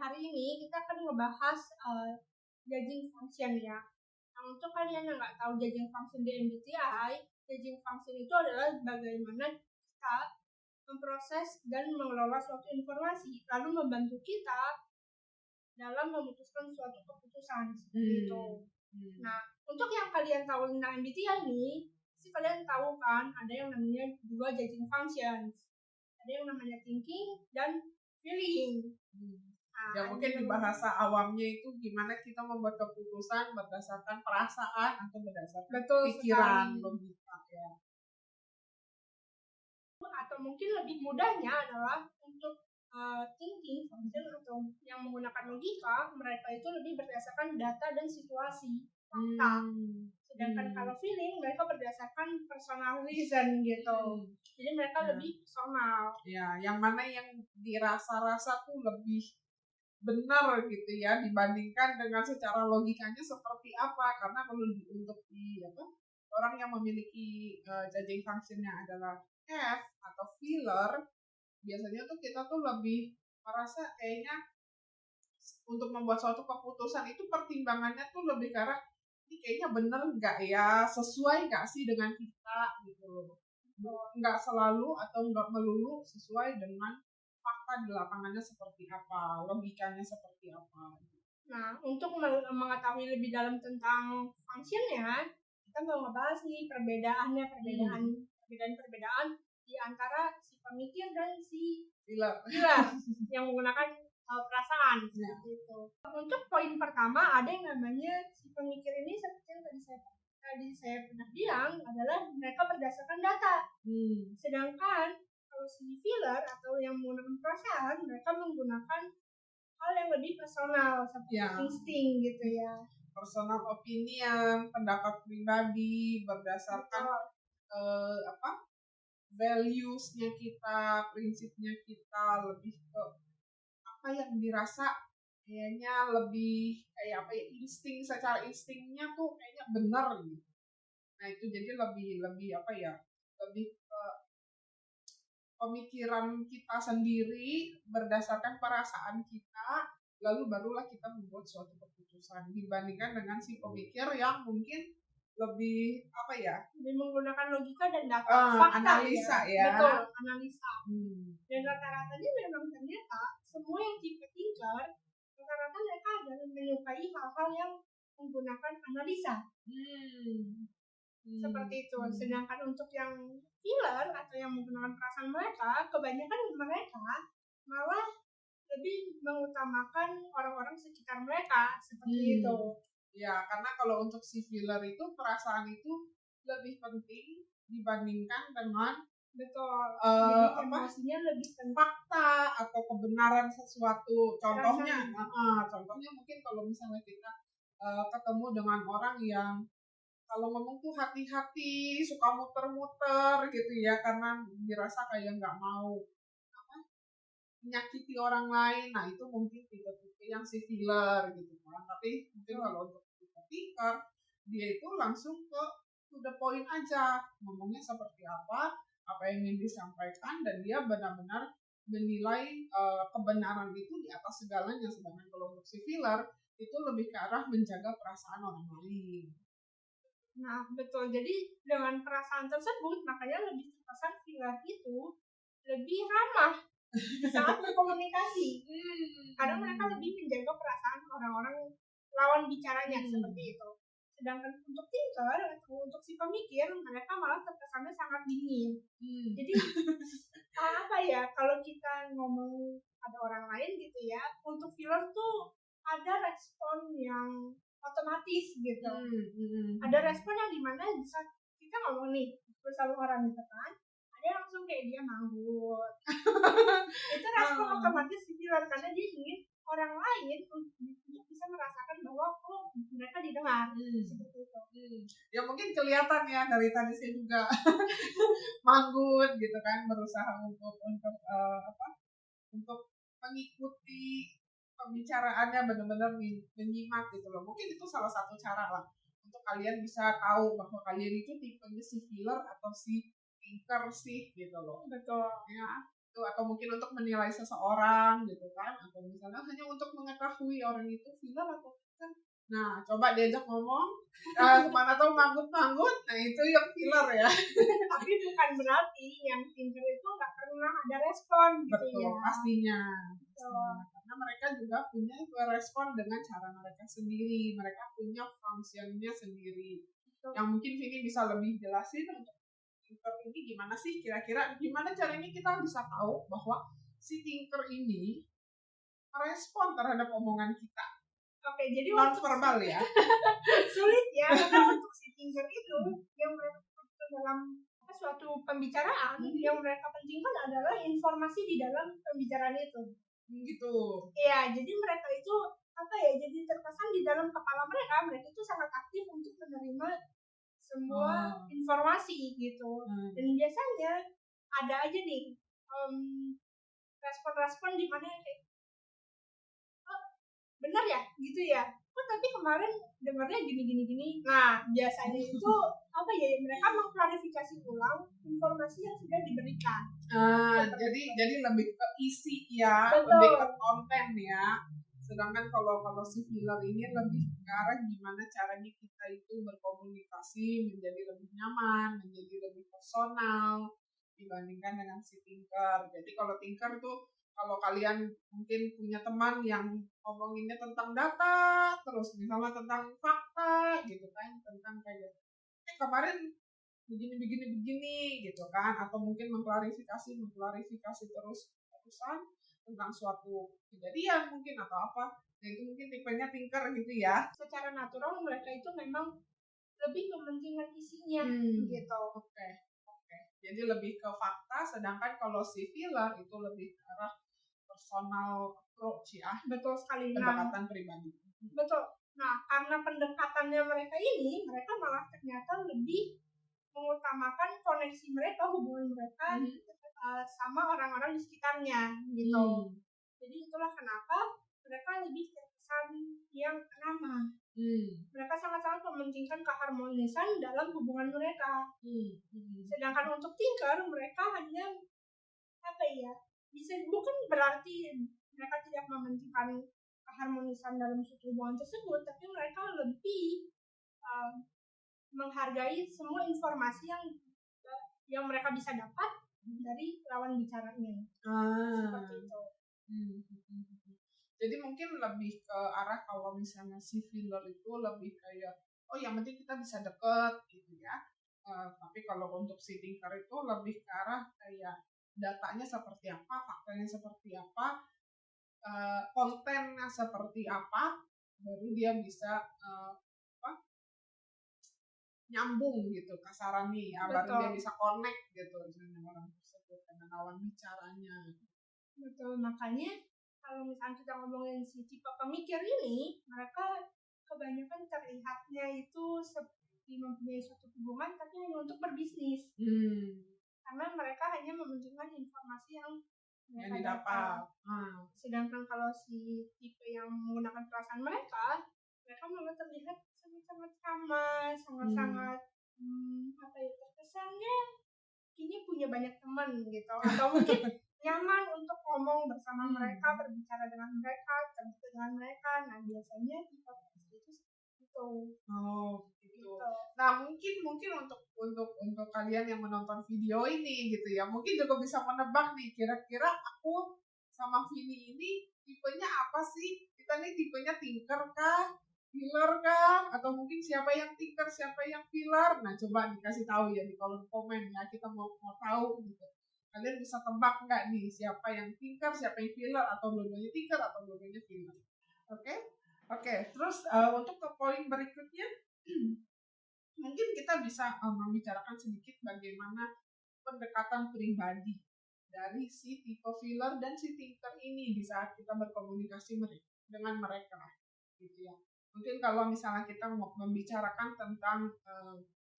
hari ini kita akan ngebahas judging function ya. Nah, untuk kalian yang nggak tahu judging function di MBTI, judging function itu adalah bagaimana kita memproses dan mengelola suatu informasi, lalu membantu kita dalam memutuskan suatu keputusan seperti itu. Nah, untuk yang kalian tahu tentang MBTI ini, pasti kalian tahu kan ada yang namanya dua judging functions. Ada yang namanya thinking dan feeling. Ya mungkin di bahasa awamnya itu gimana kita membuat keputusan berdasarkan perasaan atau berdasarkan pikiran logika ya. Atau mungkin lebih mudahnya adalah untuk thinking function atau yang menggunakan logika, mereka itu lebih berdasarkan data dan situasi fakta. Sedangkan kalau feeling mereka berdasarkan personal reason gitu. Jadi mereka lebih personal. Ya, yang mana yang dirasa-rasa tuh lebih benar gitu ya dibandingkan dengan secara logikanya seperti apa, karena untuk orang yang memiliki judging functionnya adalah F atau feeler, biasanya tuh kita tuh lebih merasa kayaknya untuk membuat suatu keputusan itu pertimbangannya tuh lebih ke arah ini kayaknya bener nggak ya, sesuai nggak sih dengan kita gitu, nggak selalu atau nggak melulu sesuai dengan fakta di lapangannya seperti apa, logikanya seperti apa. Nah, untuk mengetahui lebih dalam tentang functionnya, kita mau ngebahas nih perbedaan di antara si pemikir dan si feeler yang menggunakan perasaan gitu. Untuk poin pertama ada yang namanya si pemikir ini seperti yang tadi saya pernah bilang adalah mereka berdasarkan data. Sedangkan kalau si feeler atau yang menggunakan perasaan, mereka menggunakan hal yang lebih personal seperti insting gitu ya. Personal opinion, pendapat pribadi berdasarkan values-nya kita, prinsipnya kita, lebih ke apa yang dirasa kayaknya lebih kayak apa ya, secara instingnya tuh kayaknya benar gitu. Nah itu jadi lebih apa ya, lebih ke pemikiran kita sendiri berdasarkan perasaan kita, lalu barulah kita membuat suatu keputusan dibandingkan dengan si pemikir yang mungkin lebih apa ya, lebih menggunakan logika dan data fakta, analisa ya. Betul, analisa. Dan rata-ratanya memang ternyata semua yang tipe thinker rata-rata mereka adalah menyukai hal-hal yang menggunakan analisa. Seperti itu. Sedangkan untuk yang feeler atau yang menggunakan perasaan mereka, kebanyakan mereka malah lebih mengutamakan orang-orang sekitar mereka seperti itu. Ya, karena kalau untuk si feeler itu perasaan itu lebih penting dibandingkan dengan emosinya lebih fakta atau kebenaran sesuatu. Contohnya mungkin kalau misalnya kita ketemu dengan orang yang kalau ngomong tuh hati-hati, suka muter-muter gitu ya, karena dirasa kayak nggak mau menyakiti orang lain. Nah itu mungkin tipe-tipe yang si feeler gitu kan. Tapi mungkin kalau untuk tipe thinker, dia itu langsung ke to the point aja, ngomongnya seperti apa yang ingin disampaikan, dan dia benar-benar menilai kebenaran itu di atas segalanya. Sedangkan kalau untuk si feeler itu lebih ke arah menjaga perasaan orang lain. Nah betul, jadi dengan perasaan tersebut makanya lebih terkesan feeler itu lebih ramah saat berkomunikasi, karena mereka lebih menjaga perasaan orang-orang lawan bicaranya seperti itu. Sedangkan untuk thinker atau untuk si pemikir, mereka malah terkesannya sangat dingin. Jadi apa ya, kalau kita ngomong ada orang lain gitu ya, untuk feeler tuh ada respon yang otomatis gitu. Ada respon yang dimana bisa kita ngomong nih bersama orang gitu kan, ada yang langsung kayak dia manggut. Itu respon otomatis si feeler, karena dia ingin orang lain untuk bisa merasakan bahwa mereka didengar seperti itu. Ya mungkin kelihatan ya dari tadi saya juga manggut gitu kan, berusaha untuk mengikuti pembicaraannya, benar-benar menyimak gitu loh. Mungkin itu salah satu cara lah untuk kalian bisa tahu bahwa kalian itu tipenya si feeler atau si thinker sih gitu loh. Betul. Ya. itu, atau mungkin untuk menilai seseorang gitu kan, atau misalnya hanya untuk mengetahui orang itu filler atau bukan. Nah, coba diajak ngomong, kemana tahu manggut-manggut, nah itu yang filler ya. Tapi bukan berarti yang Tinder itu nggak pernah ada respon gitu. Betul, ya. pastinya. Karena mereka juga punya respon dengan cara mereka sendiri, mereka punya fungsinya sendiri. Betul. Yang mungkin Vini bisa lebih jelasin untuk Tinker ini gimana sih, kira-kira gimana caranya kita bisa tahu bahwa si Tinker ini merespon terhadap omongan kita. Oke, jadi non verbal ya. Sulit ya, karena untuk si Tinker itu yang mereka dalam suatu pembicaraan yang mereka pentingkan adalah informasi di dalam pembicaraan itu. Gitu. Iya, jadi mereka itu jadi terkesan di dalam kepala mereka itu sangat aktif untuk menerima semua informasi gitu. Dan biasanya ada aja nih respon-respon di mana kayak benar ya gitu ya, tapi kemarin dengarnya gini. Nah, biasanya itu mereka mengklarifikasi ulang informasi yang sudah diberikan. Jadi lebih ke isi ya. Betul. Lebih ke konten ya. Sedangkan kalau si filler ini lebih ke arah gimana caranya kita itu berkomunikasi menjadi lebih nyaman, menjadi lebih personal dibandingkan dengan si Tinker. Jadi kalau Tinker tuh, kalau kalian mungkin punya teman yang ngomonginnya tentang data, terus misalnya tentang fakta gitu kan, tentang kayak kemarin begini gitu kan, atau mungkin mengklarifikasi terus terusan tentang suatu kejadian mungkin atau apa. Nah itu mungkin tipenya Tinker gitu ya. Secara natural mereka itu memang lebih mementingkan isinya gitu. Oke. Jadi lebih ke fakta, sedangkan kalau si filler itu lebih ke arah personal approach ya. Betul sekali. Pendekatan pribadi. Betul. Nah, karena pendekatannya mereka ini, mereka malah ternyata lebih mengutamakan koneksi mereka, hubungan mereka sama orang-orang di sekitarnya gitu. Jadi itulah kenapa mereka lebih terkesan yang ramah. Mereka sangat-sangat mementingkan keharmonisan dalam hubungan mereka. Sedangkan untuk Tinker, mereka hanya bukan berarti mereka tidak mementingkan keharmonisan dalam suatu hubungan tersebut, tapi mereka lebih menghargai semua informasi yang mereka bisa dapat dari lawan bicaranya. Seperti itu. Jadi mungkin lebih ke arah kalau misalnya si filler itu lebih kayak yang penting kita bisa deket gitu ya. Tapi kalau untuk si Tinker itu lebih ke arah kayak datanya seperti apa, faktanya seperti apa, kontennya seperti apa, baru dia bisa nyambung gitu kasarannya ya. Baru dia bisa connect gitu dengan orang tersebut, dengan lawan bicaranya. Betul, makanya kalau misalnya kita ngomongin si tipe pemikir ini, mereka kebanyakan terlihatnya itu seperti mempunyai suatu hubungan tapi hanya untuk berbisnis. Karena mereka hanya mementingkan informasi yang mereka dapat. Sedangkan kalau si tipe yang menggunakan perasaan mereka malah terlihat sangat-sangat ramah, sangat-sangat terkesannya kini punya banyak teman gitu, atau mungkin nyaman untuk ngomong bersama mereka, berbicara dengan mereka, terbuka dengan mereka. Nah biasanya tipe itu seperti itu. Gitu. Nah mungkin untuk kalian yang menonton video ini gitu ya, mungkin juga bisa menebak nih kira-kira aku sama Vini ini tipenya apa sih? Kita nih tipenya Tinker kah? Filler kah? Atau mungkin siapa yang Tinker, siapa yang filler? Nah coba dikasih tahu ya di kolom komen ya, kita mau tahu gitu. Kalian bisa tebak nggak nih siapa yang Tinker, siapa yang filler, atau dua-duanya Tinker atau dua-duanya filler? Oke. Terus untuk ke poin berikutnya, mungkin kita bisa membicarakan sedikit bagaimana pendekatan pribadi dari si tipe filler dan si Tinker ini di saat kita berkomunikasi dengan mereka, gitu ya. Mungkin kalau misalnya kita mau membicarakan tentang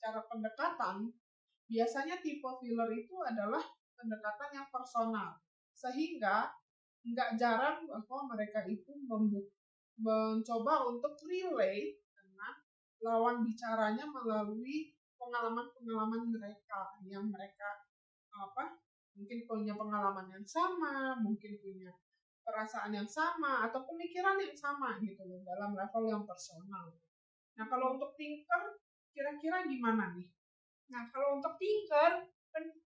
cara pendekatan, biasanya tipe filler itu adalah pendekatan yang personal, sehingga nggak jarang bahwa mereka itu mencoba untuk relate dengan lawan bicaranya melalui pengalaman-pengalaman mereka yang mereka mungkin punya pengalaman yang sama, mungkin punya perasaan yang sama atau pemikiran yang sama gitu loh dalam level yang personal. Nah kalau untuk thinker kira-kira gimana nih? Nah kalau untuk thinker,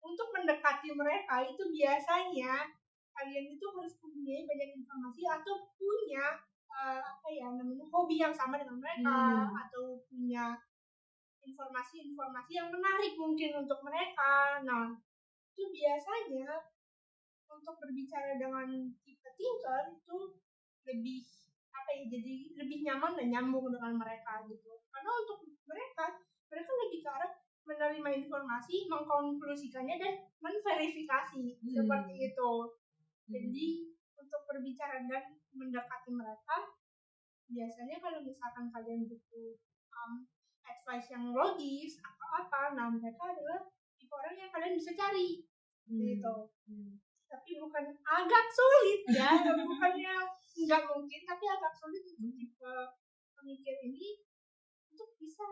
untuk mendekati mereka itu biasanya kalian itu harus mempunyai banyak informasi atau punya hobi yang sama dengan mereka, atau punya informasi-informasi yang menarik mungkin untuk mereka. Nah itu biasanya untuk berbicara dengan tipe thinker itu lebih jadi lebih nyaman dan nyambung dengan mereka gitu. Karena untuk mereka lebih ke arah menerima informasi, mengkonklusikannya dan menverifikasi seperti itu. Jadi untuk berbicara dan mendekati mereka, biasanya kalau misalkan kalian butuh advice yang logis atau apa, nah mereka adalah tipe orang yang kalian bisa cari gitu. Tapi bukan agak sulit ya, bukannya nggak mungkin, tapi agak sulit untuk tipe pemikir ini untuk bisa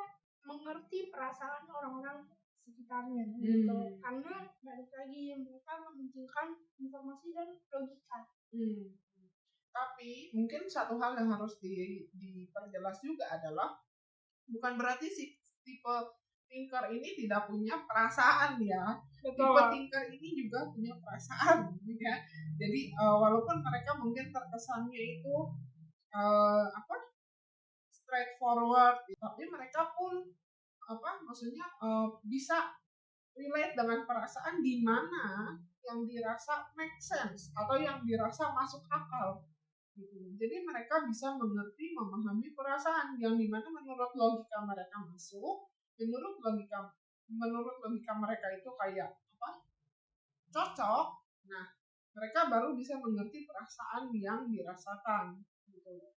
mengerti perasaan orang-orang sekitarnya gitu. Karena balik lagi mereka mementingkan informasi dan logika. Tapi mungkin satu hal yang harus diperjelas juga adalah bukan berarti si tipe thinker ini tidak punya perasaan ya. Betul. Tipe thinker ini juga punya perasaan ya. Jadi walaupun mereka mungkin terkesannya itu straightforward, tapi mereka pun bisa relate dengan perasaan di mana yang dirasa make sense atau yang dirasa masuk akal gitu. Jadi mereka bisa mengerti, memahami perasaan yang dimana menurut logika mereka masuk, menurut logika mereka itu kayak cocok. Nah mereka baru bisa mengerti perasaan yang dirasakan gitu.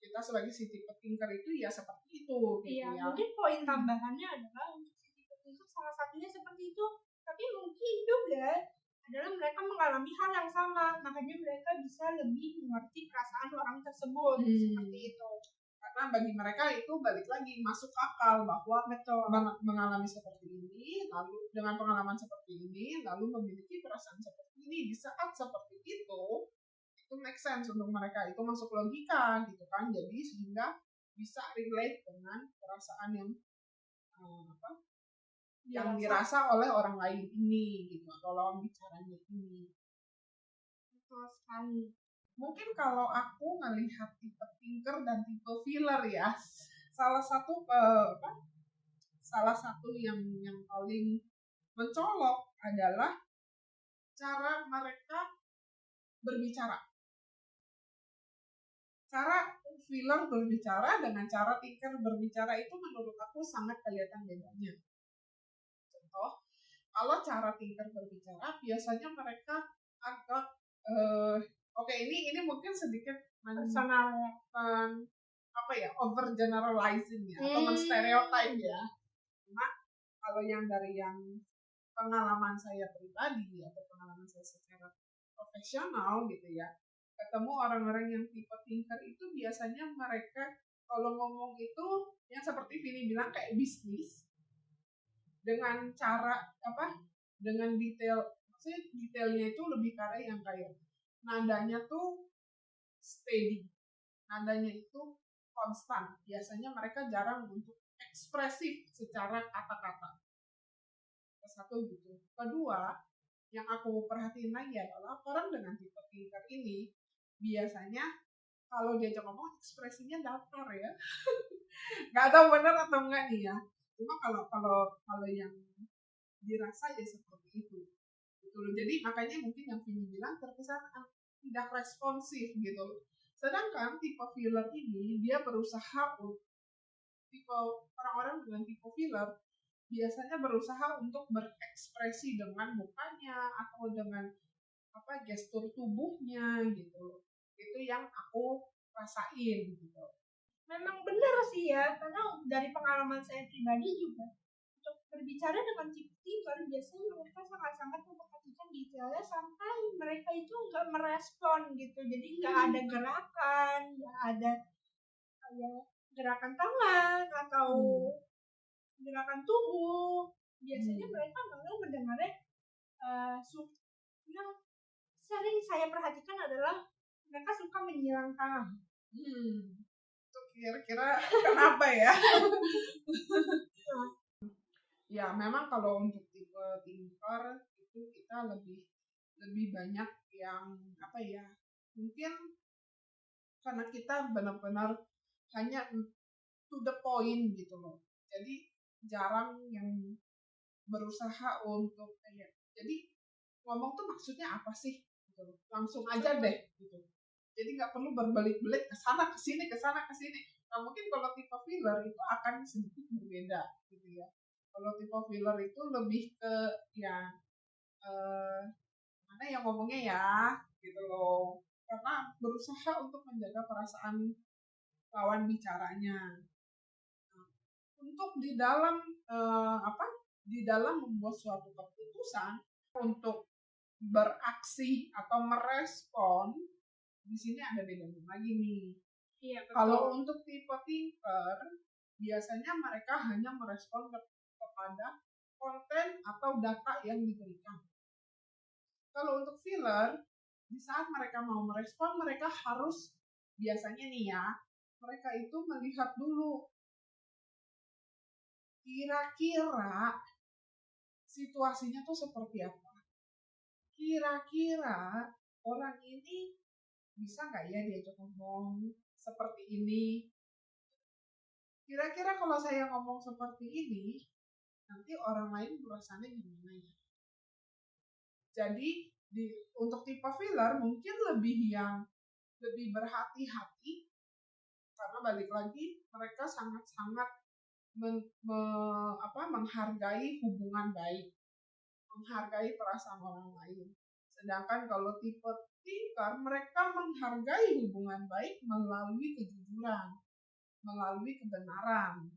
Kita sebagai si tipe thinker itu ya seperti itu gitu ya. Mungkin poin tambahannya adalah untuk si tipe thinker salah satunya seperti itu, tapi mungkin juga adalah mereka mengalami hal yang sama, makanya mereka bisa lebih mengerti perasaan orang tersebut seperti itu. Karena bagi mereka itu balik lagi masuk akal bahwa mengalami seperti ini, lalu dengan pengalaman seperti ini, lalu memiliki perasaan seperti ini di saat seperti itu make sense untuk mereka, itu masuk logika gitu kan. Jadi sehingga bisa relate dengan perasaan yang yang dirasa oleh orang lain ini gitu, atau lawan bicaranya ini. Betul sekali. Mungkin kalau aku melihat tipe thinker dan tipe feeler ya, salah satu yang paling mencolok adalah cara mereka berbicara. Cara feeler berbicara dengan cara thinker berbicara itu menurut aku sangat kelihatan bedanya. Contoh, kalau cara thinker berbicara biasanya mereka agak ini mungkin sedikit over generalizing ya, atau menstereotype ya. Cuma kalau yang dari yang pengalaman saya pribadi atau pengalaman saya secara profesional gitu ya, ketemu orang-orang yang tipe thinker itu biasanya mereka kalau ngomong itu yang seperti Vini bilang kayak bisnis, dengan cara dengan detail, maksudnya detailnya itu lebih kayak yang kayak nadanya tuh steady, nadanya itu konstan. Biasanya mereka jarang untuk ekspresif secara kata-kata. Satu gitu. Kedua, yang aku perhatiin lagi adalah orang dengan tipe thinker ini biasanya kalau diajak ngomong ekspresinya datar ya. Nggak tahu benar atau enggak nih ya. Cuma kalau yang dirasa ya seperti itu. Gitu loh. Jadi makanya mungkin yang Vini bilang terkesan tidak responsif gitu. Sedangkan tipe feeler ini dia berusaha tipe orang-orang dengan tipe feeler biasanya berusaha untuk berekspresi dengan mukanya atau dengan gestur tubuhnya gitu. Itu yang aku rasain gitu. Memang benar sih ya, karena dari pengalaman saya pribadi juga untuk berbicara dengan tipe thinker biasanya mereka sangat-sangat memperhatikan detailnya sampai mereka itu nggak merespon gitu. Jadi nggak ada gerakan, nggak ada kayak gerakan tangan atau gerakan tubuh. Biasanya mereka malah mendengarnya yang sering saya perhatikan adalah mereka suka menyilang. Itu kira-kira kenapa ya? Ya memang kalau untuk tipe thinker itu kita lebih banyak yang apa ya, mungkin karena kita benar-benar hanya to the point gitu loh, jadi jarang yang berusaha untuk kayak, jadi ngomong tuh maksudnya apa sih gitu loh, langsung aja deh gitu, jadi nggak perlu berbelit-belit ke sana ke sini ke sana ke sini. Nah mungkin kalau tipe filler itu akan sedikit berbeda gitu ya. Kalau tipe filler itu lebih ke ya mana yang ngomongnya ya gitu loh, karena berusaha untuk menjaga perasaan lawan bicaranya. Nah, untuk di dalam di dalam membuat suatu keputusan untuk beraksi atau merespon, di sini ada bedanya lagi nih. Iya, Kalau untuk tipe thinker, biasanya mereka hanya merespon kepada konten atau data yang diberikan. Kalau untuk filler, di saat mereka mau merespon, mereka harus biasanya nih ya, mereka itu melihat dulu kira-kira situasinya tuh seperti apa. Kira-kira orang ini bisa nggak ya diajak ngomong seperti ini. Kira-kira kalau saya ngomong seperti ini, nanti orang lain merasanya gimana ya. Jadi untuk tipe filler mungkin lebih berhati-hati, karena balik lagi mereka sangat-sangat menghargai hubungan baik, menghargai perasaan orang lain. Sedangkan kalau tipe thinker, mereka menghargai hubungan baik melalui kejujuran, melalui kebenaran.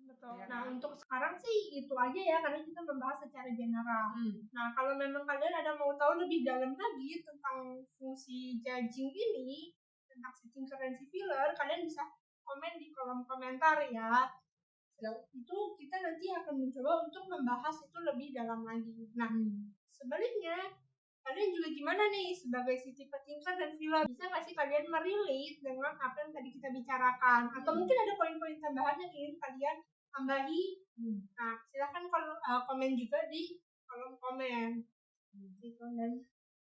Betul. Ya, nah, untuk sekarang sih itu aja ya, karena kita membahas secara general. Nah, kalau memang kalian ada mau tahu lebih dalam lagi tentang fungsi judging ini, tentang si thinker dan si filler, kalian bisa komen di kolom komentar ya. Itu kita nanti akan mencoba untuk membahas itu lebih dalam lagi. Nah, sebaliknya, kalian juga gimana nih sebagai si tipe thinker dan filler? Bisa nggak sih kalian merelate dengan apa yang tadi kita bicarakan? Atau mungkin ada poin-poin tambahan yang ingin kalian tambahi? Nah, silahkan komen juga di kolom komen. Gitu, dan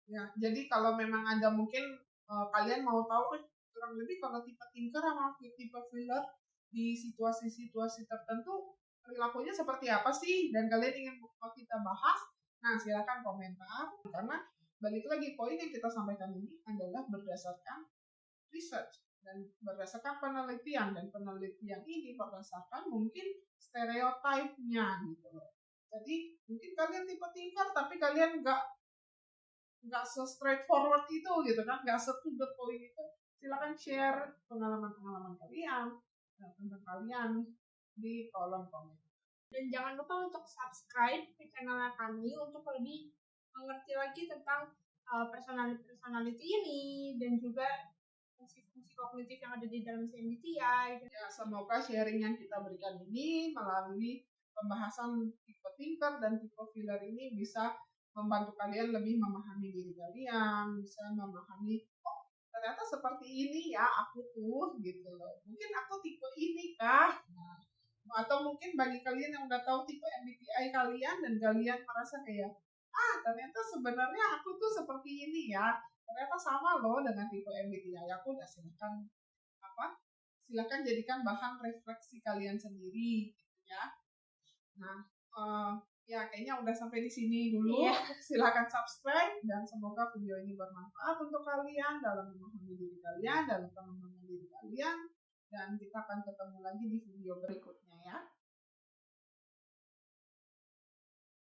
ya, jadi kalau memang ada mungkin kalian mau tahu kurang lebih kalau tipe thinker sama tipe filler di situasi-situasi tertentu perilakunya seperti apa sih, dan kalian ingin kita bahas, nah silakan komentar, karena balik lagi poin yang kita sampaikan ini adalah berdasarkan research dan berdasarkan penelitian, dan penelitian ini berdasarkan mungkin stereotipnya gitu loh. Jadi mungkin kalian tipe thinker tapi kalian nggak se-straightforward itu gitu kan, nggak se-to the point itu. Silakan share pengalaman-pengalaman kalian tentang kalian di kolom komen. Dan jangan lupa untuk subscribe ke channel kami untuk lebih mengerti lagi tentang personality ini dan juga fungsi-fungsi kognitif yang ada di dalam MBTI. Ya, semoga sharing yang kita berikan ini melalui pembahasan tipe thinker dan tipe filler ini bisa membantu kalian lebih memahami diri kalian, bisa memahami, oh ternyata seperti ini ya aku tuh gitu loh. Mungkin aku tipe ini kah? Nah, atau mungkin bagi kalian yang udah tahu tipe MBTI kalian dan kalian merasa kayak, ternyata sebenarnya aku tuh seperti ini ya, ternyata sama loh dengan tipe MBTI aku, udah silakan jadikan bahan refleksi kalian sendiri gitu ya. Nah, ya kayaknya udah sampai di sini dulu. Silakan subscribe dan semoga video ini bermanfaat untuk kalian dalam memahami diri kalian, dalam pengembangan diri kalian, dan kita akan ketemu lagi di video berikutnya ya.